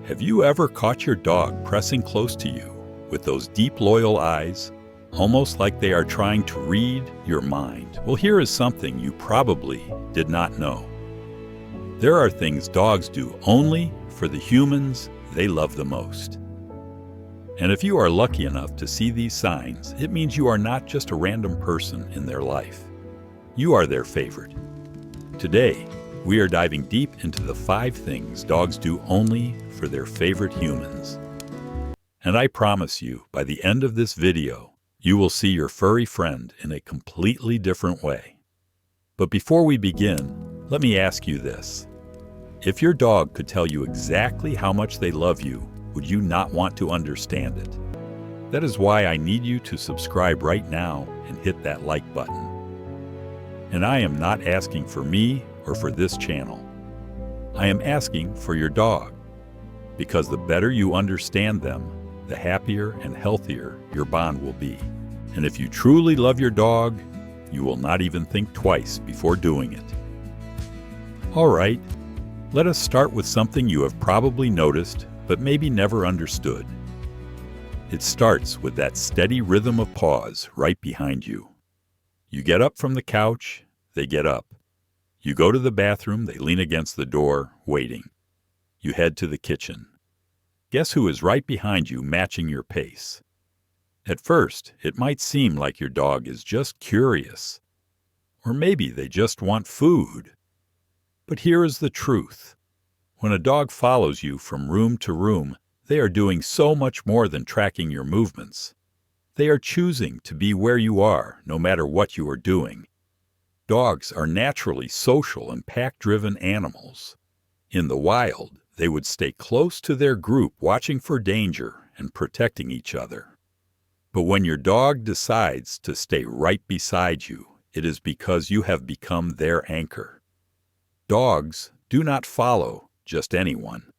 Have you ever caught your dog pressing close to you with those deep, loyal eyes, almost like they are trying to read your mind? Well, here is something you probably did not know. There are things dogs do only for the humans they love the most. And if you are lucky enough to see these signs, it means you are not just a random person in their life. You are their favorite. Today, we are diving deep into the 5 things dogs do only for their favorite humans. And I promise you, by the end of this video, you will see your furry friend in a completely different way. But before we begin, let me ask you this. If your dog could tell you exactly how much they love you, would you not want to understand it? That is why I need you to subscribe right now and hit that like button. And I am not asking for me or for this channel. I am asking for your dog, because the better you understand them, the happier and healthier your bond will be. And if you truly love your dog, you will not even think twice before doing it. All right, let us start with something you have probably noticed, but maybe never understood. It starts with that steady rhythm of paws right behind you. You get up from the couch, they get up. You go to the bathroom, they lean against the door, waiting. You head to the kitchen. Guess who is right behind you, matching your pace? At first, it might seem like your dog is just curious. Or maybe they just want food. But here is the truth. When a dog follows you from room to room, they are doing so much more than tracking your movements. They are choosing to be where you are, no matter what you are doing. Dogs are naturally social and pack-driven animals. In the wild, they would stay close to their group, watching for danger and protecting each other. But when your dog decides to stay right beside you, it is because you have become their anchor. Dogs do not follow just anyone.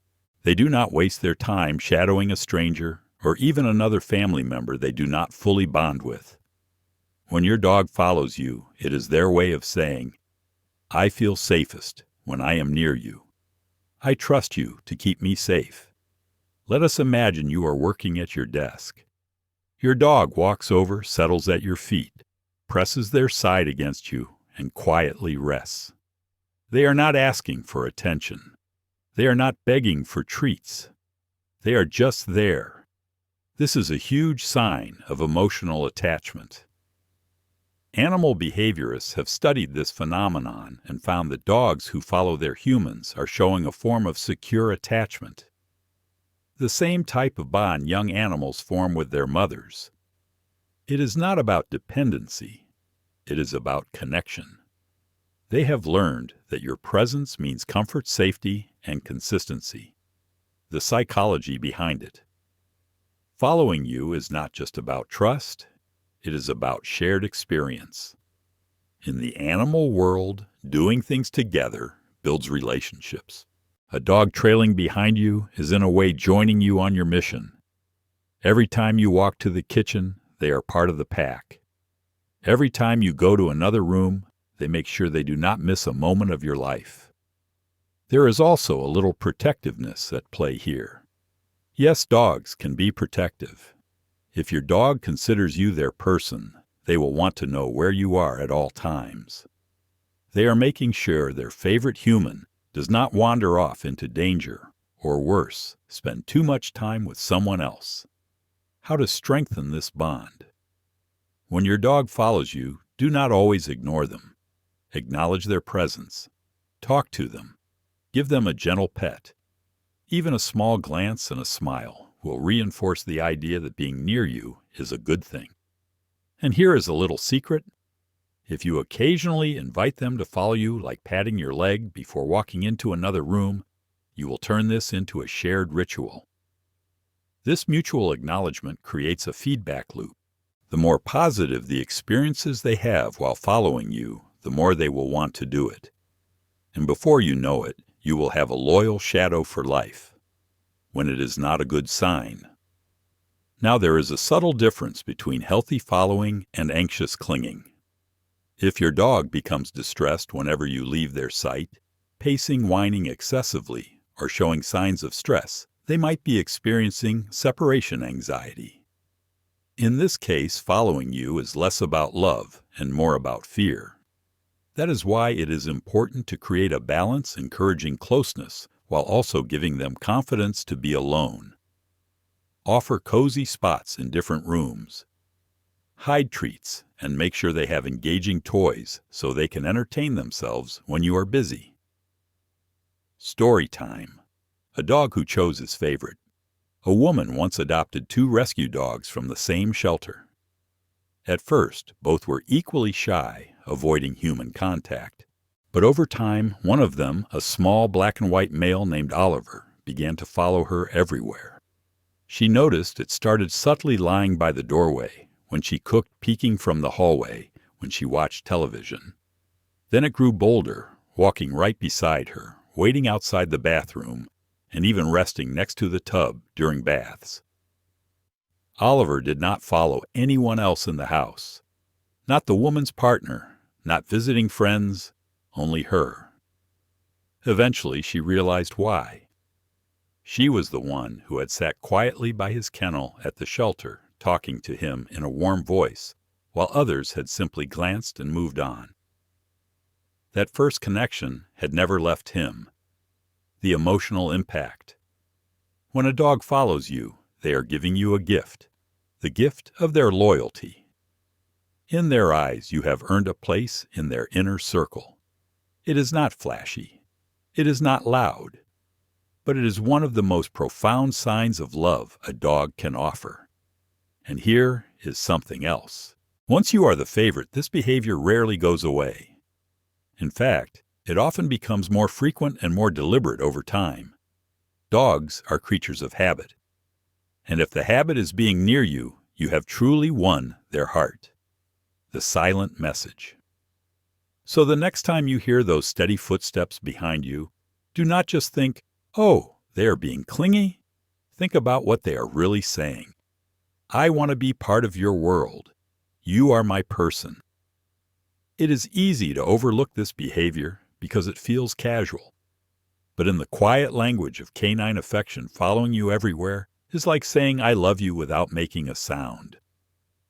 They do not waste their time shadowing a stranger or even another family member they do not fully bond with. When your dog follows you, it is their way of saying, "I feel safest when I am near you. I trust you to keep me safe." Let us imagine you are working at your desk. Your dog walks over, settles at your feet, presses their side against you, and quietly rests. They are not asking for attention. They are not begging for treats. They are just there. This is a huge sign of emotional attachment. Animal behaviorists have studied this phenomenon and found that dogs who follow their humans are showing a form of secure attachment. The same type of bond young animals form with their mothers. It is not about dependency. It is about connection. They have learned that your presence means comfort, safety, and consistency. The psychology behind it. Following you is not just about trust. It is about shared experience. In the animal world, doing things together builds relationships. A dog trailing behind you is in a way joining you on your mission. Every time you walk to the kitchen, they are part of the pack. Every time you go to another room, they make sure they do not miss a moment of your life. There is also a little protectiveness at play here. Yes, dogs can be protective. If your dog considers you their person, they will want to know where you are at all times. They are making sure their favorite human does not wander off into danger, or worse, spend too much time with someone else. How to strengthen this bond? When your dog follows you, do not always ignore them. Acknowledge their presence. Talk to them. Give them a gentle pet. Even a small glance and a smile will reinforce the idea that being near you is a good thing. And here is a little secret. If you occasionally invite them to follow you, like patting your leg before walking into another room, you will turn this into a shared ritual. This mutual acknowledgement creates a feedback loop. The more positive the experiences they have while following you, the more they will want to do it. And before you know it, you will have a loyal shadow for life. When it is not a good sign. Now there is a subtle difference between healthy following and anxious clinging. If your dog becomes distressed whenever you leave their sight, pacing, whining excessively, or showing signs of stress, They might be experiencing separation anxiety. In this case, following you is less about love and more about fear. That is why it is important to create a balance encouraging closeness while also giving them confidence to be alone. Offer cozy spots in different rooms. Hide treats and make sure they have engaging toys so they can entertain themselves when you are busy. Story time. A dog who chose his favorite. A woman once adopted 2 rescue dogs from the same shelter. At first, both were equally shy, avoiding human contact. But over time, one of them, a small black and white male named Oliver, began to follow her everywhere. She noticed it started subtly lying by the doorway, when she cooked, peeking from the hallway, when she watched television. Then it grew bolder, walking right beside her, waiting outside the bathroom, and even resting next to the tub during baths. Oliver did not follow anyone else in the house. Not the woman's partner, not visiting friends, only her. Eventually she realized why. She was the one who had sat quietly by his kennel at the shelter, talking to him in a warm voice, while others had simply glanced and moved on. That first connection had never left him. The emotional impact. When a dog follows you, they are giving you a gift, the gift of their loyalty. In their eyes, you have earned a place in their inner circle. It is not flashy. It is not loud. But it is one of the most profound signs of love a dog can offer. And here is something else. Once you are the favorite, this behavior rarely goes away. In fact, it often becomes more frequent and more deliberate over time. Dogs are creatures of habit. And if the habit is being near you, you have truly won their heart. The silent message. So the next time you hear those steady footsteps behind you, do not just think, "Oh, they are being clingy." Think about what they are really saying. I want to be part of your world. You are my person. It is easy to overlook this behavior because it feels casual. But in the quiet language of canine affection, following you everywhere is like saying I love you without making a sound.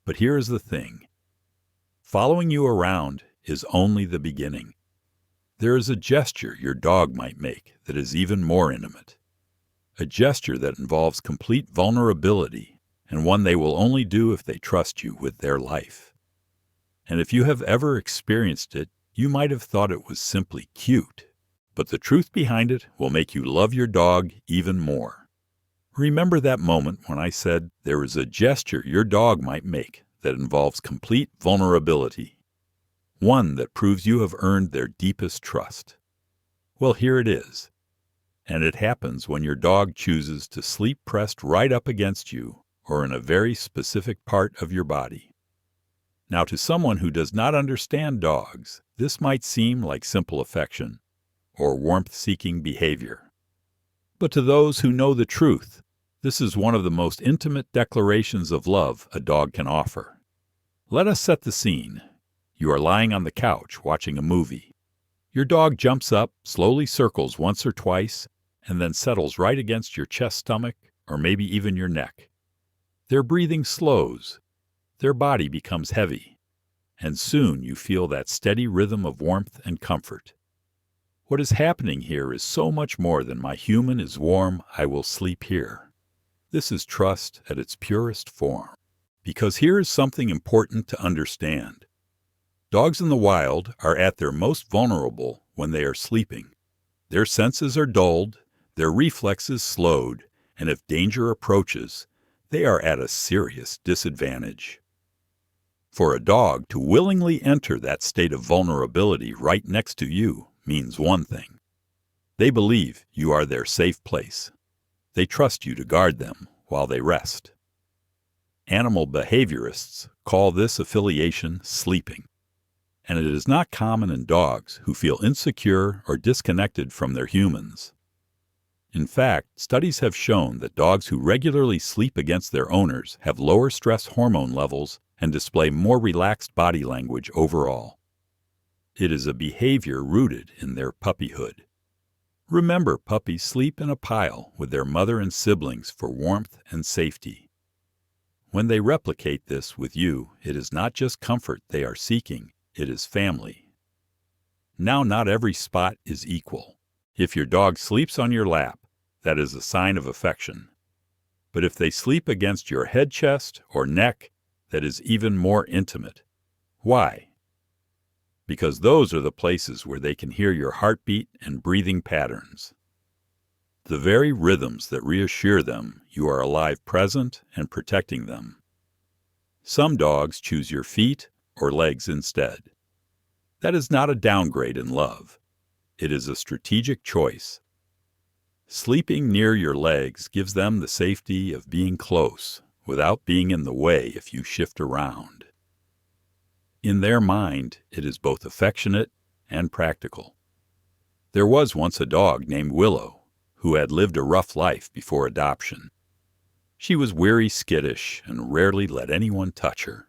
But here is the thing. Following you around is only the beginning. There is a gesture your dog might make that is even more intimate. A gesture that involves complete vulnerability, and one they will only do if they trust you with their life. And if you have ever experienced it, you might have thought it was simply cute, but the truth behind it will make you love your dog even more. Remember that moment when I said there is a gesture your dog might make that involves complete vulnerability, one that proves you have earned their deepest trust. Well, here it is. And it happens when your dog chooses to sleep pressed right up against you or in a very specific part of your body. Now, to someone who does not understand dogs, this might seem like simple affection or warmth-seeking behavior. But to those who know the truth, this is one of the most intimate declarations of love a dog can offer. Let us set the scene. You are lying on the couch watching a movie. Your dog jumps up, slowly circles once or twice, and then settles right against your chest, stomach, or maybe even your neck. Their breathing slows. Their body becomes heavy, and soon you feel that steady rhythm of warmth and comfort. What is happening here is so much more than my human is warm, I will sleep here. This is trust at its purest form. Because here is something important to understand. Dogs in the wild are at their most vulnerable when they are sleeping. Their senses are dulled, their reflexes slowed, and if danger approaches, they are at a serious disadvantage. For a dog to willingly enter that state of vulnerability right next to you means one thing. They believe you are their safe place. They trust you to guard them while they rest. Animal behaviorists call this affiliation sleeping. And it is not common in dogs who feel insecure or disconnected from their humans. In fact, studies have shown that dogs who regularly sleep against their owners have lower stress hormone levels and display more relaxed body language overall. It is a behavior rooted in their puppyhood. Remember, puppies sleep in a pile with their mother and siblings for warmth and safety. When they replicate this with you, it is not just comfort they are seeking, it is family. Now, not every spot is equal. If your dog sleeps on your lap, that is a sign of affection. But if they sleep against your head, chest, or neck, that is even more intimate. Why? Because those are the places where they can hear your heartbeat and breathing patterns. The very rhythms that reassure them you are alive, present, and protecting them. Some dogs choose your feet or legs instead. That is not a downgrade in love. It is a strategic choice. Sleeping near your legs gives them the safety of being close without being in the way if you shift around. In their mind, it is both affectionate and practical. There was once a dog named Willow who had lived a rough life before adoption. She was weary, skittish, and rarely let anyone touch her.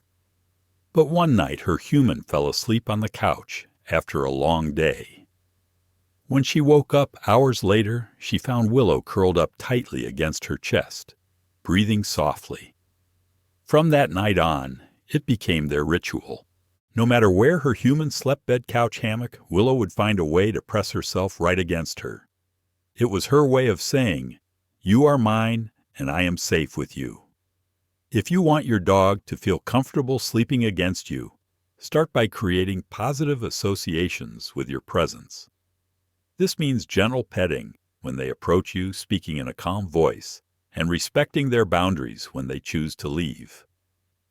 But one night her human fell asleep on the couch after a long day. When she woke up hours later, she found Willow curled up tightly against her chest, breathing softly. From that night on, it became their ritual. No matter where her human slept bed couch hammock, Willow would find a way to press herself right against her. It was her way of saying, "You are mine, and I am safe with you." If you want your dog to feel comfortable sleeping against you, start by creating positive associations with your presence. This means gentle petting when they approach you, speaking in a calm voice, and respecting their boundaries when they choose to leave.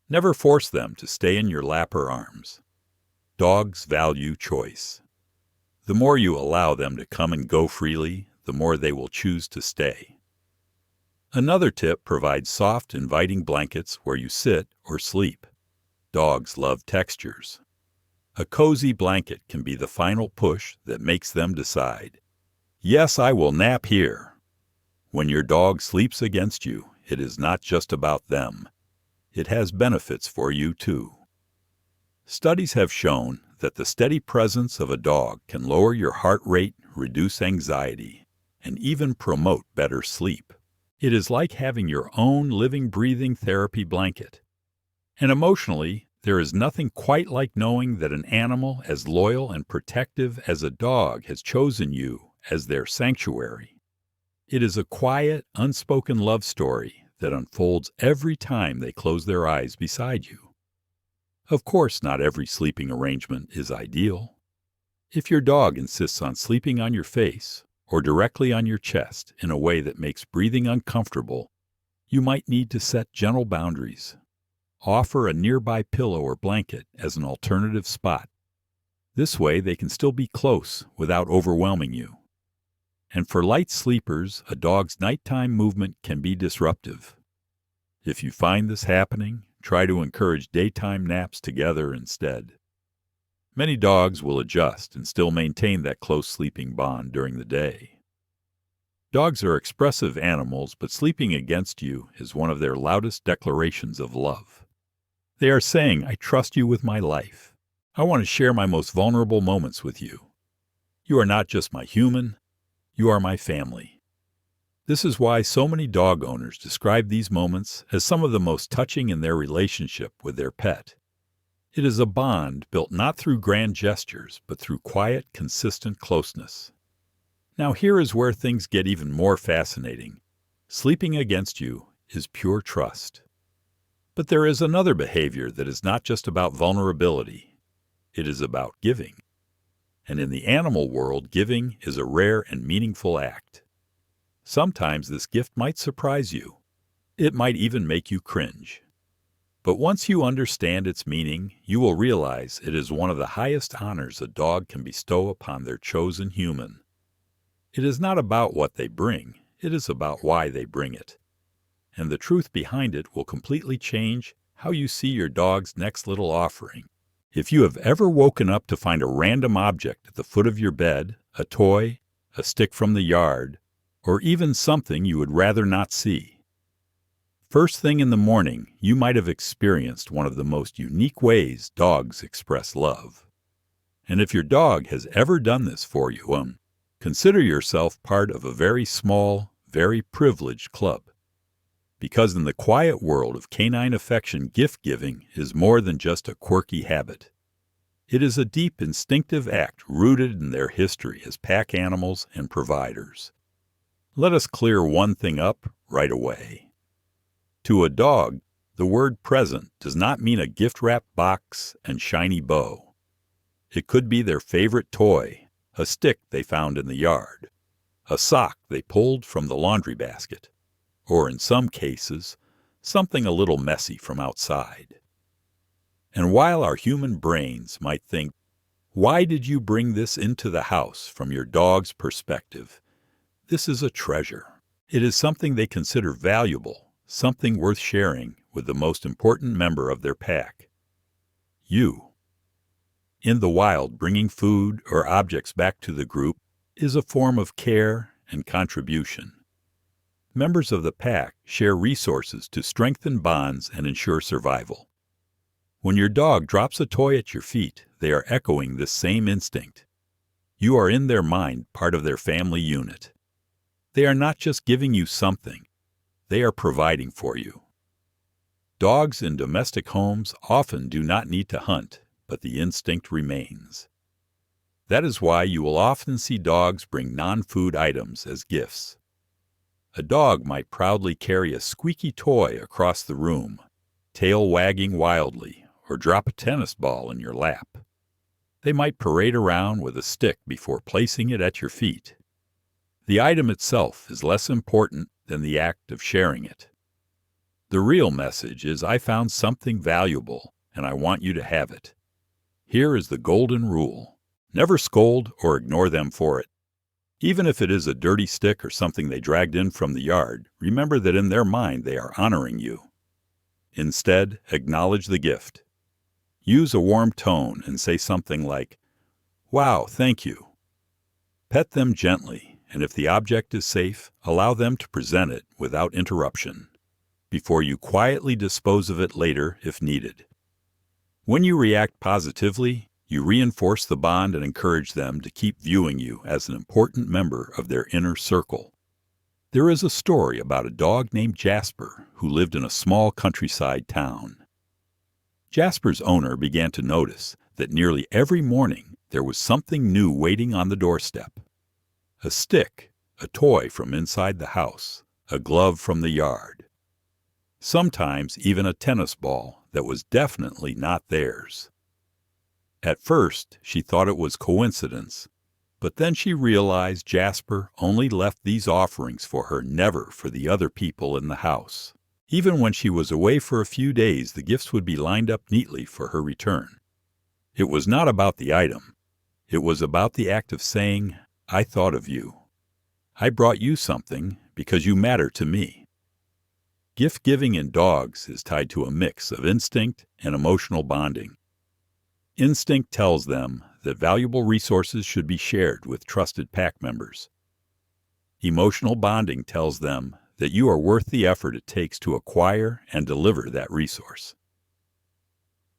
Never force them to stay in your lap or arms. Dogs value choice. The more you allow them to come and go freely, the more they will choose to stay. Another tip provides soft, inviting blankets where you sit or sleep. Dogs love textures. A cozy blanket can be the final push that makes them decide, "Yes, I will nap here." When your dog sleeps against you, it is not just about them. It has benefits for you too. Studies have shown that the steady presence of a dog can lower your heart rate, reduce anxiety, and even promote better sleep. It is like having your own living, breathing therapy blanket. And emotionally, there is nothing quite like knowing that an animal as loyal and protective as a dog has chosen you as their sanctuary. It is a quiet, unspoken love story that unfolds every time they close their eyes beside you. Of course, not every sleeping arrangement is ideal. If your dog insists on sleeping on your face or directly on your chest in a way that makes breathing uncomfortable, you might need to set gentle boundaries. Offer a nearby pillow or blanket as an alternative spot. This way they can still be close without overwhelming you. And for light sleepers, a dog's nighttime movement can be disruptive. If you find this happening, try to encourage daytime naps together instead. Many dogs will adjust and still maintain that close sleeping bond during the day. Dogs are expressive animals, but sleeping against you is one of their loudest declarations of love. They are saying, "I trust you with my life. I want to share my most vulnerable moments with you. You are not just my human, you are my family." This is why so many dog owners describe these moments as some of the most touching in their relationship with their pet. It is a bond built not through grand gestures, but through quiet, consistent closeness. Now here is where things get even more fascinating. Sleeping against you is pure trust. But there is another behavior that is not just about vulnerability. It is about giving. And in the animal world, giving is a rare and meaningful act. Sometimes this gift might surprise you. It might even make you cringe. But once you understand its meaning, you will realize it is one of the highest honors a dog can bestow upon their chosen human. It is not about what they bring, it is about why they bring it. And the truth behind it will completely change how you see your dog's next little offering. If you have ever woken up to find a random object at the foot of your bed, a toy, a stick from the yard, or even something you would rather not see, first thing in the morning, you might have experienced one of the most unique ways dogs express love. And if your dog has ever done this for you, Consider yourself part of a very small, very privileged club. Because in the quiet world of canine affection, gift-giving is more than just a quirky habit. It is a deep instinctive act rooted in their history as pack animals and providers. Let us clear one thing up right away. To a dog, the word present does not mean a gift-wrapped box and shiny bow. It could be their favorite toy, a stick they found in the yard, a sock they pulled from the laundry basket, or in some cases, something a little messy from outside. And while our human brains might think, why did you bring this into the house from your dog's perspective? This is a treasure. It is something they consider valuable, something worth sharing with the most important member of their pack. You. In the wild, bringing food or objects back to the group is a form of care and contribution. Members of the pack share resources to strengthen bonds and ensure survival. When your dog drops a toy at your feet, they are echoing this same instinct. You are in their mind part of their family unit. They are not just giving you something, they are providing for you. Dogs in domestic homes often do not need to hunt, but the instinct remains. That is why you will often see dogs bring non-food items as gifts. A dog might proudly carry a squeaky toy across the room, tail wagging wildly, or drop a tennis ball in your lap. They might parade around with a stick before placing it at your feet. The item itself is less important than the act of sharing it. The real message is, I found something valuable, and I want you to have it. Here is the golden rule. Never scold or ignore them for it. Even if it is a dirty stick or something they dragged in from the yard, remember that in their mind they are honoring you. Instead, acknowledge the gift. Use a warm tone and say something like, "Wow, thank you." Pet them gently, and if the object is safe, allow them to present it without interruption, before you quietly dispose of it later if needed. When you react positively, you reinforce the bond and encourage them to keep viewing you as an important member of their inner circle. There is a story about a dog named Jasper who lived in a small countryside town. Jasper's owner began to notice that nearly every morning there was something new waiting on the doorstep. A stick, a toy from inside the house, a glove from the yard. Sometimes even a tennis ball that was definitely not theirs. At first, she thought it was coincidence, but then she realized Jasper only left these offerings for her, never for the other people in the house. Even when she was away for a few days, the gifts would be lined up neatly for her return. It was not about the item. It was about the act of saying, "I thought of you. I brought you something because you matter to me." Gift-giving in dogs is tied to a mix of instinct and emotional bonding. Instinct tells them that valuable resources should be shared with trusted pack members. Emotional bonding tells them that you are worth the effort it takes to acquire and deliver that resource.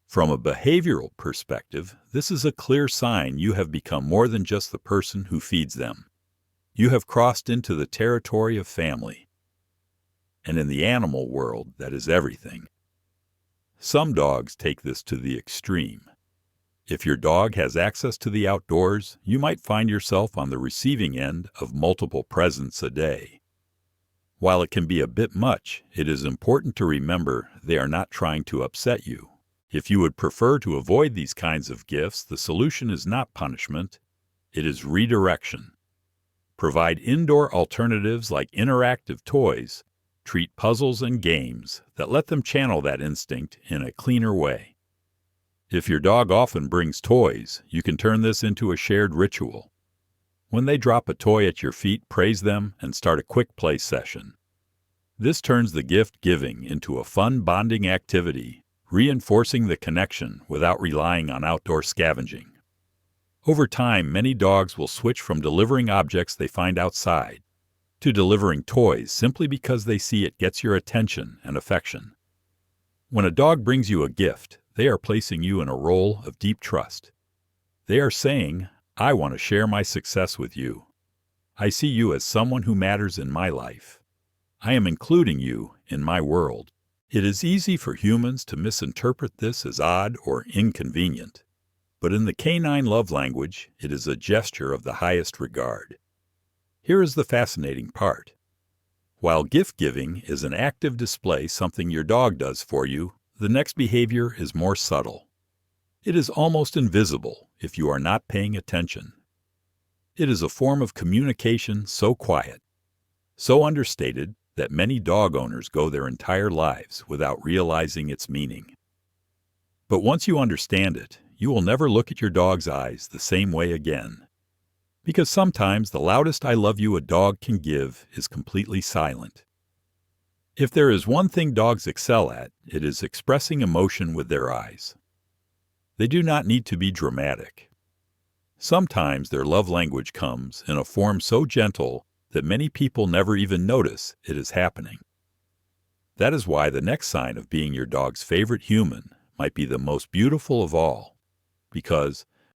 From a behavioral perspective, this is a clear sign you have become more than just the person who feeds them. You have crossed into the territory of family. And in the animal world, that is everything. Some dogs take this to the extreme. If your dog has access to the outdoors, you might find yourself on the receiving end of multiple presents a day. While it can be a bit much, it is important to remember they are not trying to upset you. If you would prefer to avoid these kinds of gifts, the solution is not punishment, it is redirection. Provide indoor alternatives like interactive toys. Treat puzzles and games that let them channel that instinct in a cleaner way. If your dog often brings toys, you can turn this into a shared ritual. When they drop a toy at your feet, praise them and start a quick play session. This turns the gift giving into a fun bonding activity, reinforcing the connection without relying on outdoor scavenging. Over time, many dogs will switch from delivering objects they find outside to delivering toys simply because they see it gets your attention and affection. When a dog brings you a gift, they are placing you in a role of deep trust. They are saying, "I want to share my success with you. I see you as someone who matters in my life. I am including you in my world. It is easy for humans to misinterpret this as odd or inconvenient, but in the canine love language, it is a gesture of the highest regard. Here is the fascinating part. While gift-giving is an active display, something your dog does for you, the next behavior is more subtle. It is almost invisible if you are not paying attention. It is a form of communication so quiet, so understated, that many dog owners go their entire lives without realizing its meaning. But once you understand it, you will never look at your dog's eyes the same way again. Because sometimes the loudest "I love you" a dog can give is completely silent. If there is one thing dogs excel at, it is expressing emotion with their eyes. They do not need to be dramatic. Sometimes their love language comes in a form so gentle that many people never even notice it is happening. That is why the next sign of being your dog's favorite human might be the most beautiful of all, because